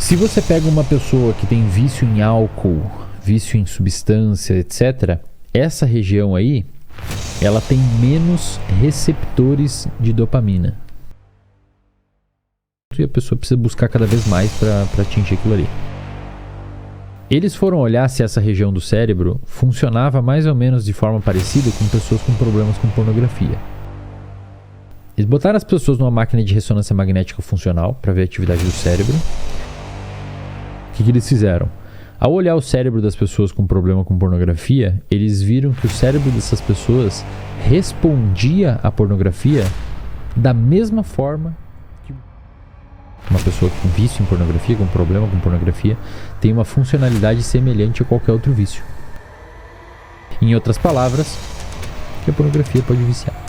Se você pega uma pessoa que tem vício em álcool, vício em substância, etc., essa região aí, ela tem menos receptores de dopamina. E a pessoa precisa buscar cada vez mais para atingir aquilo ali. Eles foram olhar se essa região do cérebro funcionava mais ou menos de forma parecida com pessoas com problemas com pornografia. Eles botaram as pessoas numa máquina de ressonância magnética funcional para ver a atividade do cérebro. O que eles fizeram? Ao olhar o cérebro das pessoas com problema com pornografia, eles viram que o cérebro dessas pessoas respondia à pornografia da mesma forma que uma pessoa com vício em pornografia, com problema com pornografia, tem uma funcionalidade semelhante a qualquer outro vício. Em outras palavras, que a pornografia pode viciar.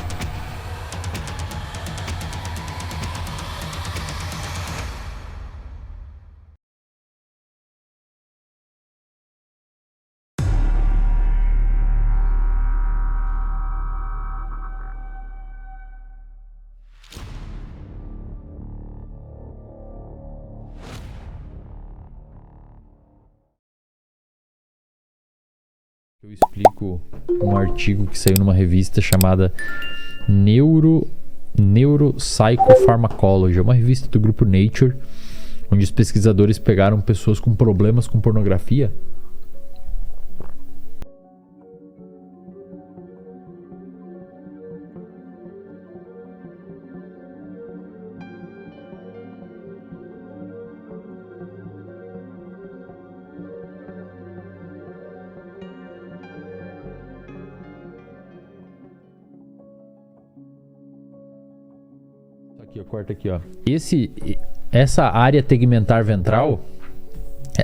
Eu explico um artigo que saiu numa revista chamada Neuropsychopharmacology, é uma revista do grupo Nature, onde os pesquisadores pegaram pessoas com problemas com pornografia. Aqui, ó, corta aqui, ó. Essa área tegmentar ventral,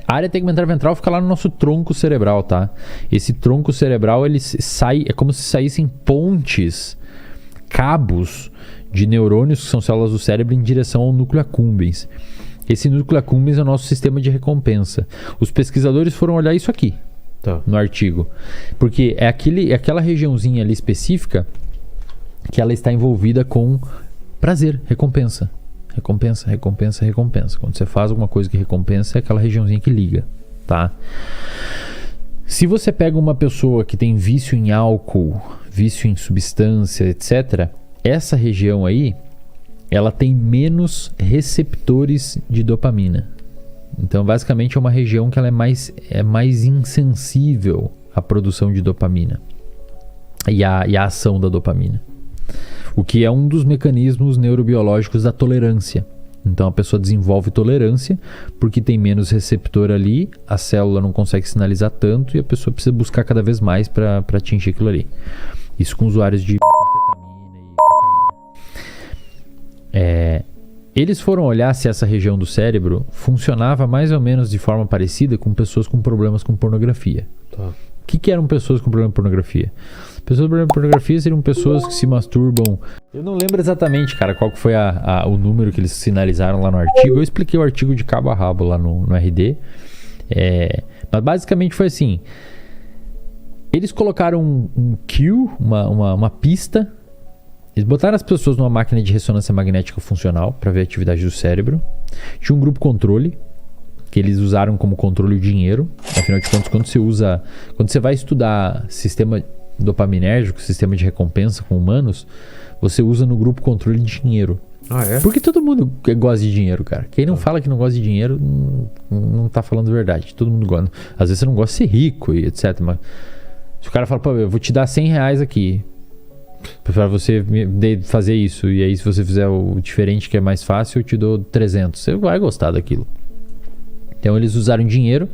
a área tegmentar ventral fica lá no nosso tronco cerebral, tá? Esse tronco cerebral, ele sai, é como se saíssem pontes, cabos de neurônios, que são células do cérebro, em direção ao núcleo accumbens. Esse núcleo accumbens é o nosso sistema de recompensa. Os pesquisadores foram olhar isso aqui, tá, no artigo, porque é aquela regiãozinha ali específica que ela está envolvida com prazer, recompensa. Recompensa, recompensa, recompensa. Quando você faz alguma coisa que recompensa, é aquela regiãozinha que liga, tá? Se você pega uma pessoa que tem vício em álcool, vício em substância, etc., essa região aí, ela tem menos receptores de dopamina. Então, basicamente, é uma região que ela é mais insensível à produção de dopamina e à ação da dopamina. O que é um dos mecanismos neurobiológicos da tolerância. Então a pessoa desenvolve tolerância porque tem menos receptor ali, a célula não consegue sinalizar tanto e a pessoa precisa buscar cada vez mais para atingir aquilo ali. Isso com usuários de metanfetamina e cocaína. Eles foram olhar se essa região do cérebro funcionava mais ou menos de forma parecida com pessoas com problemas com pornografia. Tá. O que eram pessoas com problema com pornografia? Pessoas com problema com pornografia seriam pessoas que se masturbam. Eu não lembro exatamente, cara, qual que foi o número que eles sinalizaram lá no artigo. Eu expliquei o artigo de cabo a rabo lá no RD. Mas basicamente foi assim. Eles colocaram um cue, uma pista. Eles botaram as pessoas numa máquina de ressonância magnética funcional para ver a atividade do cérebro. Tinha um grupo controle, que eles usaram como controle o dinheiro. Afinal de contas, quando você vai estudar sistema dopaminérgico, sistema de recompensa com humanos, você usa no grupo controle dinheiro. Ah, é? Porque todo mundo gosta de dinheiro, cara. Quem não fala que não gosta de dinheiro não tá falando a verdade. Todo mundo gosta. Às vezes você não gosta de ser rico e etc. Mas se o cara fala, pô, eu vou te dar 100 reais aqui para você fazer isso, e aí se você fizer o diferente que é mais fácil, eu te dou 300. Você vai gostar daquilo. Então eles usaram dinheiro,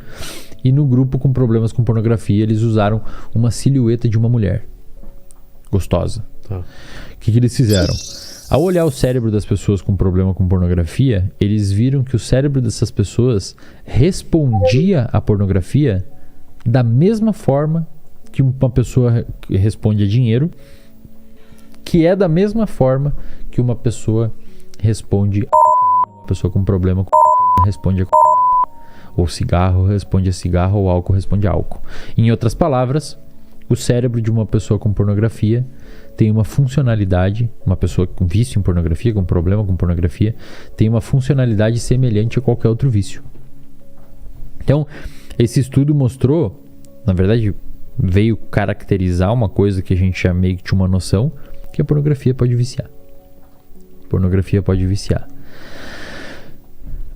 e no grupo com problemas com pornografia eles usaram uma silhueta de uma mulher gostosa. Tá. O que eles fizeram? Ao olhar o cérebro das pessoas com problema com pornografia, eles viram que o cérebro dessas pessoas respondia à pornografia da mesma forma que uma pessoa responde a dinheiro, que é da mesma forma que uma pessoa responde a cocaína. Uma pessoa com problema com cocaína responde a cocaína. Ou cigarro responde a cigarro, ou álcool responde a álcool. Em outras palavras, o cérebro de uma pessoa com pornografia tem uma funcionalidade, uma pessoa com vício em pornografia, com problema com pornografia, tem uma funcionalidade semelhante a qualquer outro vício. Então, esse estudo mostrou, na verdade, veio caracterizar uma coisa que a gente já meio que tinha uma noção, que a pornografia pode viciar. Pornografia pode viciar.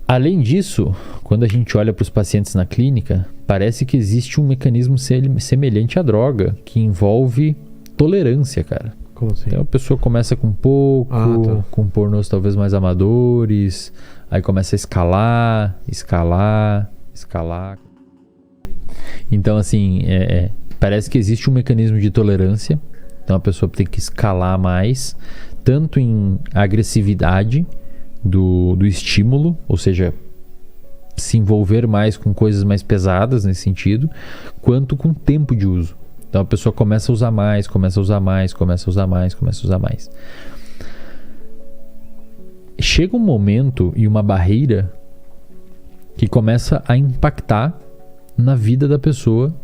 Além disso, quando a gente olha para os pacientes na clínica, parece que existe um mecanismo semelhante à droga, que envolve tolerância, cara. Como assim? Então a pessoa começa com pouco, com pornôs talvez mais amadores, aí começa a escalar. Então assim, parece que existe um mecanismo de tolerância, então a pessoa tem que escalar mais, tanto em agressividade do estímulo, ou seja, se envolver mais com coisas mais pesadas nesse sentido, quanto com tempo de uso. Então a pessoa começa a usar mais. Chega um momento e uma barreira que começa a impactar na vida da pessoa,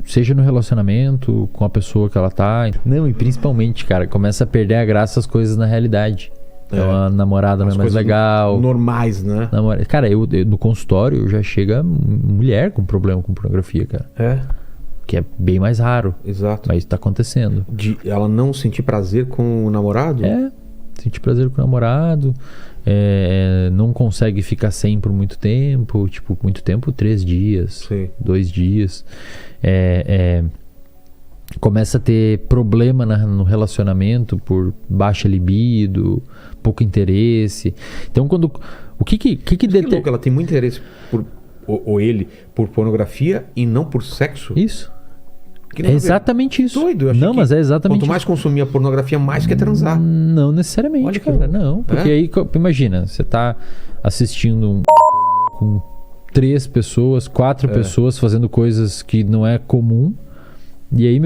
seja no relacionamento com a pessoa que ela tá. Não, e principalmente, cara, começa a perder a graça as coisas na realidade. Então a namorada não é mais legal. Normais, né? Cara, eu no consultório já chega mulher com problema com pornografia, cara. Que é bem mais raro. Exato. Mas tá acontecendo. De ela não sentir prazer com o namorado? Sentir prazer com o namorado. Não consegue ficar sem por muito tempo. Tipo, muito tempo, 3 dias. Sim. 2 dias. Começa a ter problema no relacionamento por baixa libido, pouco interesse. Então, o que louco, ela tem muito interesse por pornografia e não por sexo? Isso. É exatamente isso. Doido. Mas é exatamente quanto mais consumir a pornografia, mais quer transar. Não necessariamente, cara. Não. Porque aí, imagina, você tá assistindo com 3 pessoas, 4 pessoas fazendo coisas que não é comum. E aí,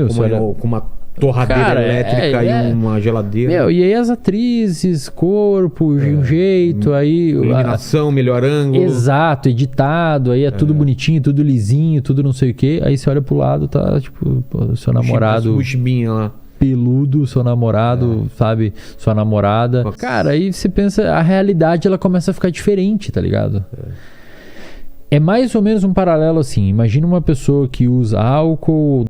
com uma torradeira elétrica e uma geladeira. E aí as atrizes, corpo, de um jeito, aí... Iluminação, melhor ângulo. Exato, editado, aí é tudo bonitinho, tudo lisinho, tudo não sei o quê. Aí você olha pro lado, tá, tipo, seu namorado... lá. Peludo, seu namorado, sabe? Sua namorada. Cara, aí você pensa, a realidade ela começa a ficar diferente, tá ligado? É mais ou menos um paralelo assim. Imagina uma pessoa que usa álcool...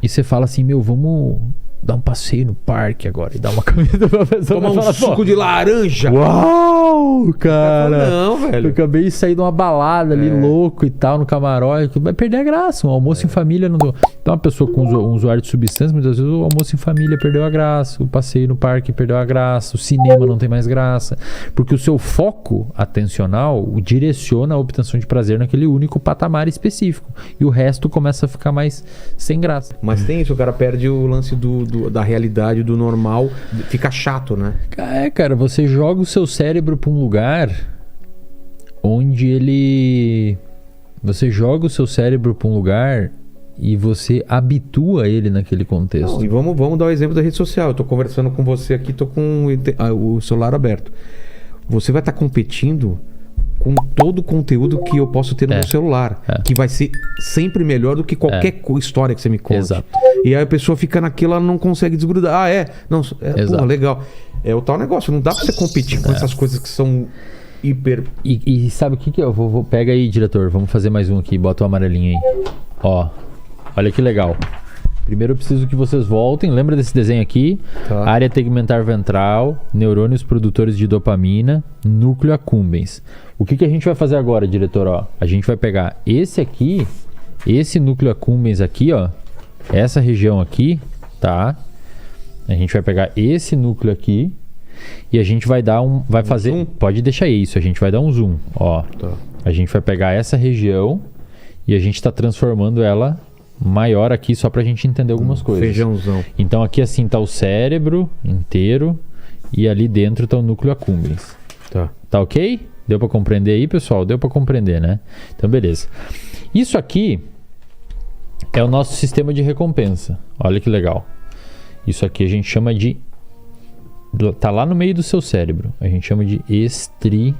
E você fala assim, vamos dar um passeio no parque agora e dar uma comida pra pessoa. Tomar um suco de laranja. Uau, cara. Não, velho. Eu acabei de sair de uma balada ali, louco e tal, no camarote. Vai perder a graça. Um almoço em família não deu. Então, uma pessoa com um usuário de substância, muitas vezes o almoço em família perdeu a graça. O passeio no parque perdeu a graça. O cinema não tem mais graça. Porque o seu foco atencional direciona a obtenção de prazer naquele único patamar específico. E o resto começa a ficar mais sem graça. Mas tem isso, o cara perde o lance da realidade, do normal, fica chato, né? Cara, você joga o seu cérebro pra um lugar onde ele... Você joga o seu cérebro pra um lugar e você habitua ele naquele contexto. Não, e vamos dar o exemplo da rede social. Eu tô conversando com você aqui, tô com o celular aberto. Você vai estar competindo com todo o conteúdo que eu posso ter no meu celular, que vai ser sempre melhor do que qualquer história que você me conte. Exato. E aí a pessoa fica naquilo, ela não consegue desgrudar. Porra, legal. É o tal negócio, não dá pra você competir com essas coisas que são hiper... E sabe o que eu vou... Pega aí, diretor, vamos fazer mais um aqui, bota o amarelinho aí. Ó, olha que legal. Primeiro eu preciso que vocês voltem, lembra desse desenho aqui? Tá. Área tegmentar ventral, neurônios produtores de dopamina, núcleo accumbens. O que a gente vai fazer agora, diretor? Ó, a gente vai pegar esse aqui, esse núcleo accumbens aqui, ó, essa região aqui, tá? A gente vai pegar esse núcleo aqui e a gente vai dar vai fazer... Zoom? Pode deixar isso, a gente vai dar um zoom, ó. Tá. A gente vai pegar essa região e a gente tá transformando ela maior aqui só pra gente entender algumas coisas. Feijãozão. Então aqui assim tá o cérebro inteiro e ali dentro tá o núcleo accumbens. Tá ok? Deu pra compreender aí, pessoal? Deu pra compreender, né? Então beleza. Isso aqui é o nosso sistema de recompensa. Olha que legal. Isso aqui a gente chama de... Tá lá no meio do seu cérebro. A gente chama de estriado.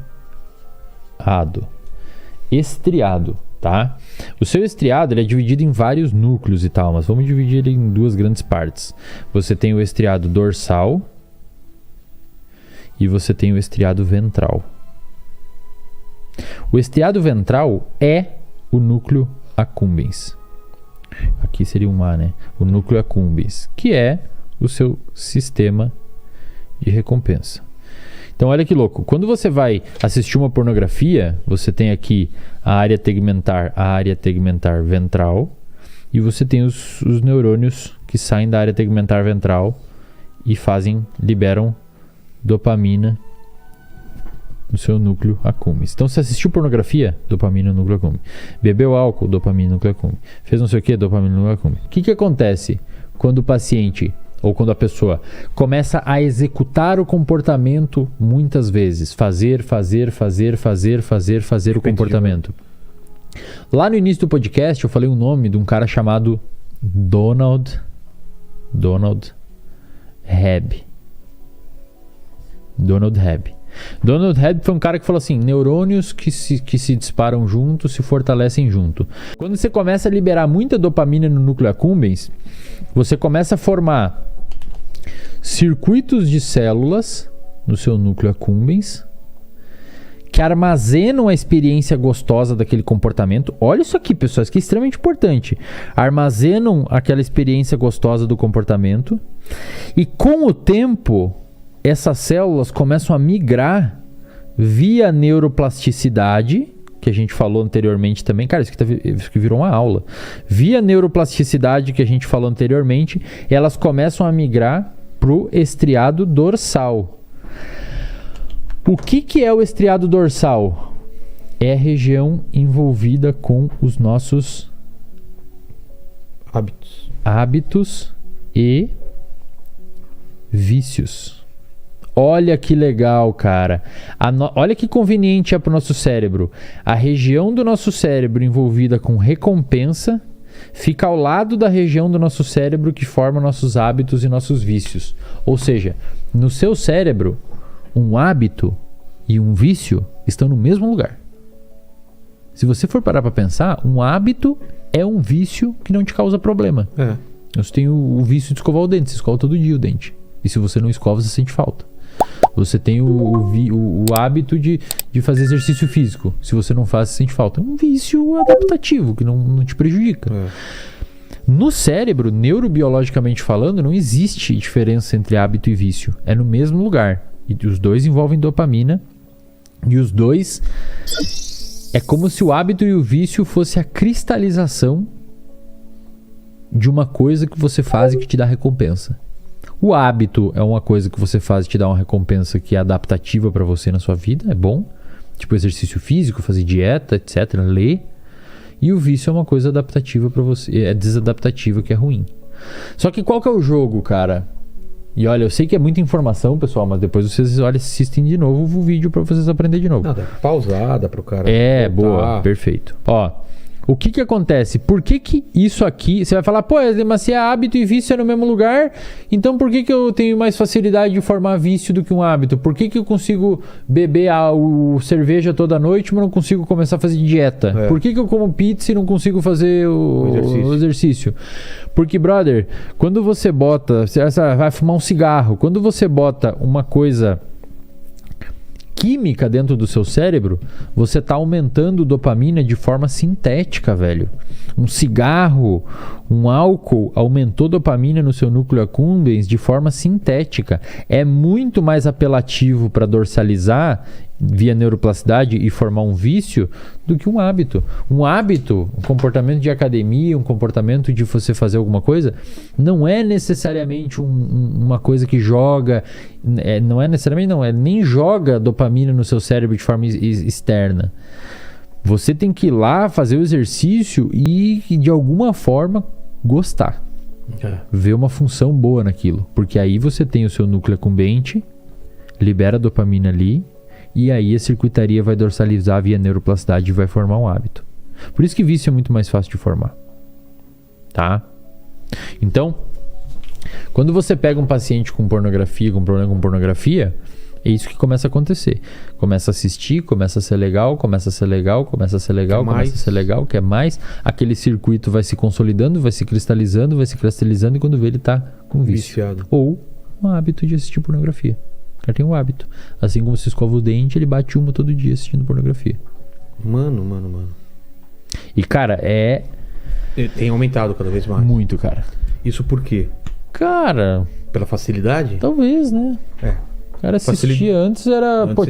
Estriado, tá? O seu estriado ele é dividido em vários núcleos e tal, mas vamos dividir ele em 2 grandes partes. Você tem o estriado dorsal e você tem o estriado ventral. O estriado ventral é o núcleo accumbens. Aqui seria um A, né? O núcleo accumbens, que é o seu sistema de recompensa. Então olha que louco, quando você vai assistir uma pornografia, você tem aqui a área tegmentar ventral, e você tem os neurônios que saem da área tegmentar ventral e liberam dopamina no seu núcleo accumbens. Então você assistiu pornografia, dopamina no núcleo accumbens. Bebeu álcool, dopamina no núcleo accumbens. Fez não sei o que, dopamina no núcleo accumbens. O que acontece quando o paciente ou quando a pessoa começa a executar o comportamento muitas vezes? Fazer o comportamento. Lá no início do podcast eu falei o nome de um cara chamado Donald Hebb. Donald Hebb foi um cara que falou assim: neurônios que se disparam juntos se fortalecem junto. Quando você começa a liberar muita dopamina no núcleo accumbens, você começa a formar circuitos de células no seu núcleo accumbens que armazenam a experiência gostosa daquele comportamento. Olha isso aqui, pessoal, isso aqui é extremamente importante. Armazenam aquela experiência gostosa do comportamento e com o tempo essas células começam a migrar via neuroplasticidade, que a gente falou anteriormente também. Cara, isso aqui virou uma aula. Via neuroplasticidade, que a gente falou anteriormente, elas começam a migrar para o estriado dorsal. O que é o estriado dorsal? É a região envolvida com os nossos hábitos e vícios. Olha que legal, cara. Olha que conveniente é para o nosso cérebro. A região do nosso cérebro envolvida com recompensa fica ao lado da região do nosso cérebro que forma nossos hábitos e nossos vícios. Ou seja, no seu cérebro, um hábito e um vício estão no mesmo lugar. Se você for parar para pensar, um hábito é um vício que não te causa problema. Você tem o vício de escovar o dente. Você escova todo dia o dente. E se você não escova, você sente falta. Você tem o hábito de fazer exercício físico. Se você não faz, você sente falta. É um vício adaptativo que não te prejudica. No cérebro, neurobiologicamente falando, não existe diferença entre hábito e vício. É no mesmo lugar. E os dois envolvem dopamina. E os dois... É como se o hábito e o vício fosse a cristalização de uma coisa que você faz e que te dá recompensa. O hábito é uma coisa que você faz e te dá uma recompensa que é adaptativa para você na sua vida, é bom. Tipo exercício físico, fazer dieta, etc. Ler. E o vício é uma coisa adaptativa para você, é desadaptativa, que é ruim. Só que qual que é o jogo, cara? E olha, eu sei que é muita informação, pessoal, mas depois vocês assistem de novo o vídeo para vocês aprenderem de novo. Não, dá pausada pro cara. Boa, perfeito. Ó, o que acontece? Por que isso aqui... Você vai falar, pô, mas se é hábito e vício é no mesmo lugar, então por que eu tenho mais facilidade de formar vício do que um hábito? Por que eu consigo beber cerveja toda noite, mas não consigo começar a fazer dieta? Por que eu como pizza e não consigo fazer o exercício? Porque, brother, quando você bota... Você vai fumar um cigarro. Quando você bota uma coisa química dentro do seu cérebro, você está aumentando dopamina de forma sintética, velho. Um cigarro, um álcool aumentou dopamina no seu núcleo accumbens de forma sintética. É muito mais apelativo para dorsalizar via neuroplasticidade e formar um vício do que um hábito. Um hábito, um comportamento de academia, um comportamento de você fazer alguma coisa, não é necessariamente uma coisa que joga, não é necessariamente, nem joga dopamina no seu cérebro de forma externa. Você tem que ir lá fazer o exercício e de alguma forma gostar. Ver uma função boa naquilo. Porque aí você tem o seu núcleo accumbente, libera dopamina ali, e aí a circuitaria vai dorsalizar via neuroplasticidade e vai formar um hábito. Por isso que vício é muito mais fácil de formar. Tá? Então, quando você pega um paciente com pornografia, com problema com pornografia, é isso que começa a acontecer. Começa a assistir, começa a ser legal, começa a ser legal, começa a ser legal, começa a ser legal, quer mais. Aquele circuito vai se consolidando, vai se cristalizando, e quando vê ele tá com vício. Viciado. Ou um hábito de assistir pornografia. O cara tem um hábito. Assim como se escova o dente, ele bate uma todo dia assistindo pornografia. Mano. E, cara, Tem aumentado cada vez mais. muito, cara. Isso por quê? Cara, Pela facilidade? talvez, né? O cara assistia antes,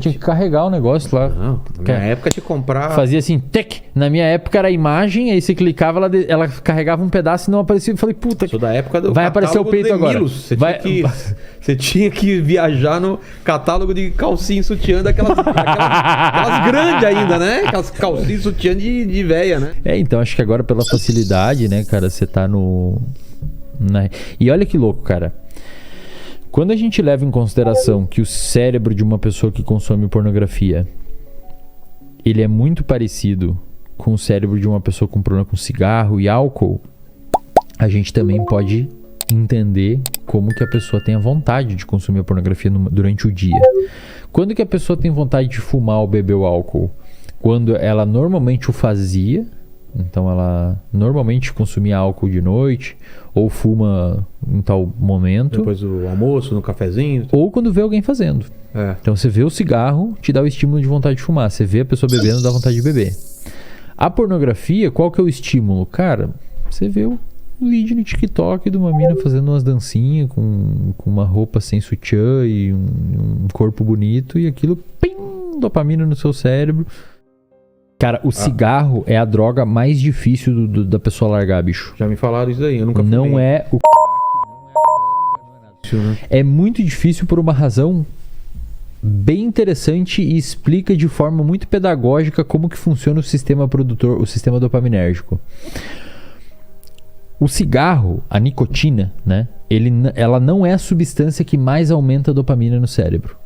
tinha que carregar o negócio lá. Não, na minha época de comprar... Fazia assim, tec. Na minha época era a imagem, aí você clicava, ela carregava um pedaço e não aparecia. Eu falei, puta, Sou da época do vai aparecer o catálogo peito do agora. Emilos. Você tinha que viajar no catálogo de calcinha e sutiã daquelas grandes ainda, né? Aquelas calcinhas e sutiã de véia, né? Então acho que agora pela facilidade, né, cara, você tá E olha que louco, cara. Quando a gente leva em consideração que o cérebro de uma pessoa que consome pornografia, ele é muito parecido com o cérebro de uma pessoa com problema com cigarro e álcool, a gente também pode entender como que a pessoa tem a vontade de consumir a pornografia durante o dia. Quando que a pessoa tem vontade de fumar ou beber o álcool? Quando ela normalmente o fazia, então ela normalmente consumia álcool de noite ou fuma em tal momento. Depois do almoço, no cafezinho. Ou quando vê alguém fazendo. Então você vê o cigarro, te dá o estímulo de vontade de fumar. Você vê a pessoa bebendo, dá vontade de beber. A pornografia, qual que é o estímulo? Cara, você vê o vídeo no TikTok de uma mina fazendo umas dancinhas com uma roupa sem sutiã e um corpo bonito e aquilo, pim, dopamina no seu cérebro. Cara, o cigarro é a droga mais difícil da pessoa largar, bicho. Já me falaram isso aí, eu nunca fumei. Não é o é muito difícil por uma razão bem interessante e explica de forma muito pedagógica como que funciona o sistema produtor, o sistema dopaminérgico. O cigarro, a nicotina, né? Ela não é a substância que mais aumenta a dopamina no cérebro.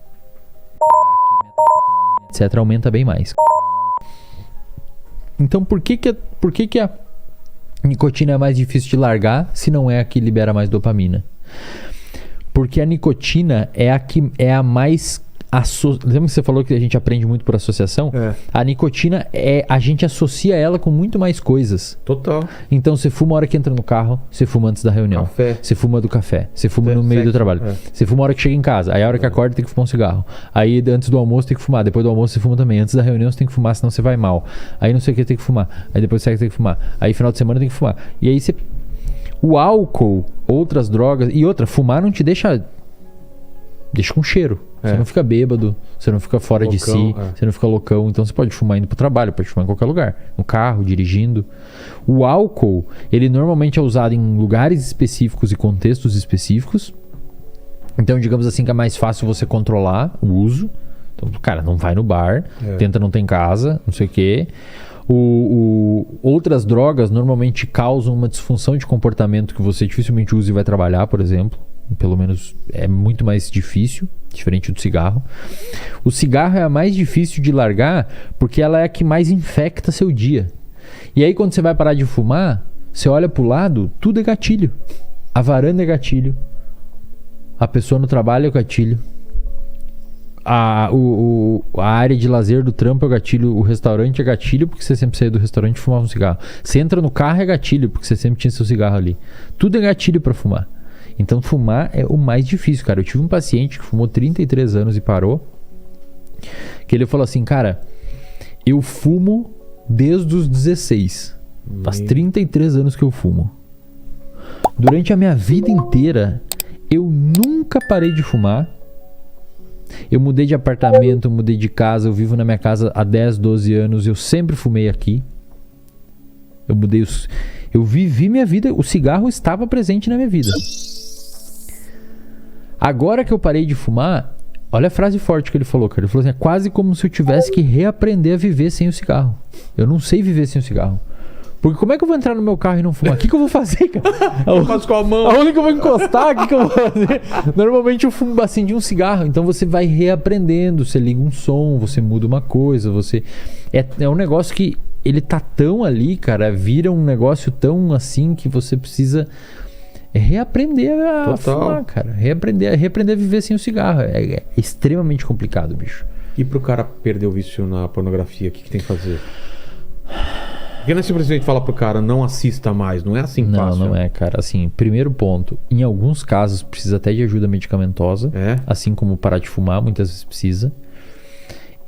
Etc. Aumenta bem mais. Então por que a nicotina é mais difícil de largar se não é a que libera mais dopamina? Porque a nicotina é a mais... Lembra que você falou que a gente aprende muito por associação? A nicotina, a gente associa ela com muito mais coisas. Total. Então você fuma a hora que entra no carro, você fuma antes da reunião. Café. Você fuma do café. Você fuma no meio do trabalho. Você fuma a hora que chega em casa. Aí a hora que acorda tem que fumar um cigarro. Aí antes do almoço tem que fumar. Depois do almoço você fuma também. Antes da reunião você tem que fumar, senão você vai mal. Aí não sei o que tem que fumar. Aí depois você tem que fumar. Aí final de semana tem que fumar. E aí você... O álcool, outras drogas... E outra, fumar não te deixa com cheiro. Você não fica bêbado, você não fica fora de si, você não fica loucão. Então você pode fumar indo pro trabalho, pode fumar em qualquer lugar. No carro, dirigindo. O álcool, ele normalmente é usado em lugares específicos e contextos específicos. Então, digamos assim, que é mais fácil você controlar o uso. Então, cara, não vai no bar, tenta não ter em casa, não sei o quê. Outras drogas normalmente causam uma disfunção de comportamento que você dificilmente usa e vai trabalhar, por exemplo. Pelo menos é muito mais difícil, diferente do cigarro. O cigarro é a mais difícil de largar porque ela é a que mais infecta seu dia. E aí quando você vai parar de fumar, você olha pro lado, tudo é gatilho. A varanda é gatilho. A pessoa no trabalho é gatilho. A área de lazer do trampo é gatilho. O restaurante é gatilho porque você sempre saiu do restaurante e fumava um cigarro. Você entra no carro é gatilho porque você sempre tinha seu cigarro ali. Tudo é gatilho para fumar. Então fumar é o mais difícil, cara. Eu tive um paciente que fumou 33 anos e parou. Que ele falou assim, cara, eu fumo desde os 16. Faz 33 anos que eu fumo. Durante a minha vida inteira, eu nunca parei de fumar. Eu mudei de apartamento, eu mudei de casa, eu vivo na minha casa há 10, 12 anos, eu sempre fumei aqui. Eu vivi minha vida, o cigarro estava presente na minha vida. Agora que eu parei de fumar, olha a frase forte que ele falou, cara. Ele falou assim, é quase como se eu tivesse que reaprender a viver sem o cigarro. Eu não sei viver sem o cigarro. Porque como é que eu vou entrar no meu carro e não fumar? O que eu vou fazer, cara? Eu faço com a mão. Aonde que eu vou encostar? O que eu vou fazer? Normalmente eu fumo assim de um cigarro. Então você vai reaprendendo. Você liga um som, você muda uma coisa. É um negócio que ele tá tão ali, cara. Vira um negócio tão assim que você precisa reaprender a fumar, cara. Reaprender a viver sem o cigarro. É extremamente complicado, bicho. E pro cara perder o vício na pornografia, o que tem que fazer? Porque não é simplesmente falar pro cara, não assista mais, não é assim fácil. Não é, cara. Assim, primeiro ponto, em alguns casos precisa até de ajuda medicamentosa, assim como parar de fumar, muitas vezes precisa.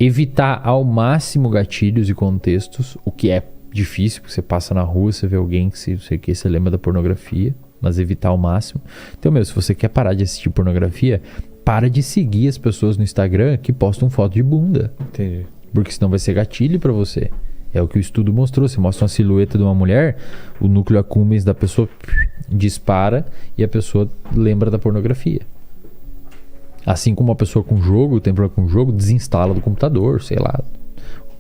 evitar ao máximo gatilhos e contextos, o que é difícil, porque você passa na rua, você vê alguém que você lembra da pornografia, mas evitar ao máximo. Então, se você quer parar de assistir pornografia, para de seguir as pessoas no Instagram que postam foto de bunda. Entendi. Porque senão vai ser gatilho pra você. É o que o estudo mostrou. Você mostra uma silhueta de uma mulher, o núcleo accumbens da pessoa dispara e a pessoa lembra da pornografia. Assim como uma pessoa com jogo, tem problema com jogo, desinstala do computador, sei lá.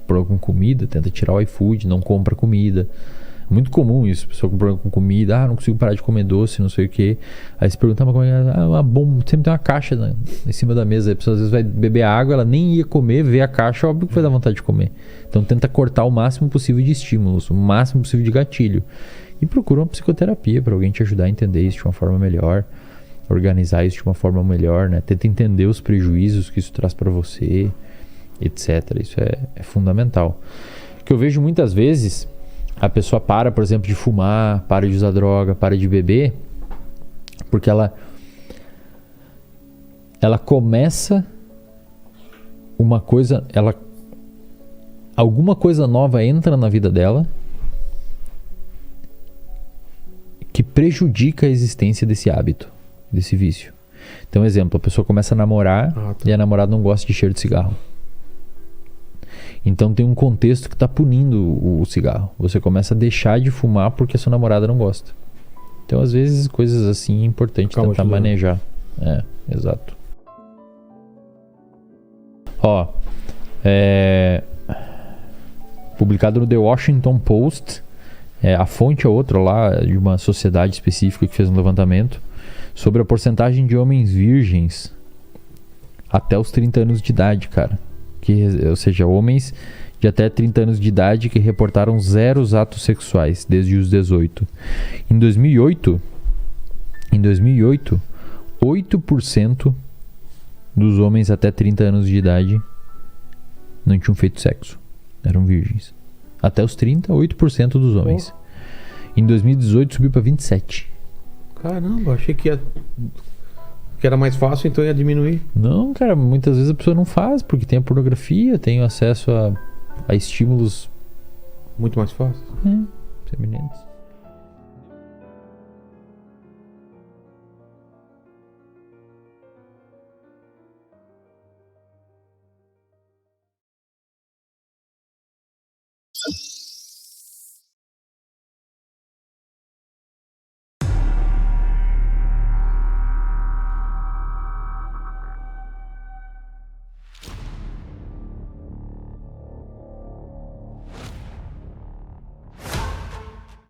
Problema com comida, tenta tirar o iFood, não compra comida. É muito comum isso, pessoa com problema com comida, não consigo parar de comer doce, não sei o que. Aí você pergunta, mas como é que é? Uma bomba, sempre tem uma caixa em cima da mesa. A pessoa às vezes vai beber água, ela nem ia comer, vê a caixa, óbvio que vai dar vontade de comer. Então tenta cortar o máximo possível de estímulos, o máximo possível de gatilho. E procura uma psicoterapia para alguém te ajudar a entender isso de uma forma melhor, organizar isso de uma forma melhor, né? Tenta entender os prejuízos que isso traz para você, etc. Isso é fundamental. O que eu vejo muitas vezes, a pessoa para, por exemplo, de fumar, para de usar droga, para de beber, porque ela começa uma coisa, alguma coisa nova entra na vida dela que prejudica a existência desse hábito, desse vício. Então, exemplo, a pessoa começa a namorar e a namorada não gosta de cheiro de cigarro. Então tem um contexto que está punindo o cigarro. Você começa a deixar de fumar porque a sua namorada não gosta. Então, às vezes, coisas assim é importante tentar manejar. Exato. Publicado no The Washington Post, a fonte é outra lá, de uma sociedade específica que fez um levantamento sobre a porcentagem de homens virgens até os 30 anos de idade, cara. Ou seja, homens de até 30 anos de idade que reportaram 0 atos sexuais desde os 18. Em 2008, 8% dos homens até 30 anos de idade não tinham feito sexo. Eram virgens. Até os 30, 8% dos homens. Em 2018 subiu para 27%. Caramba, achei que era mais fácil, então ia diminuir. Não, cara, muitas vezes a pessoa não faz, porque tem a pornografia, tem acesso a estímulos muito mais fáceis. Semelhantes.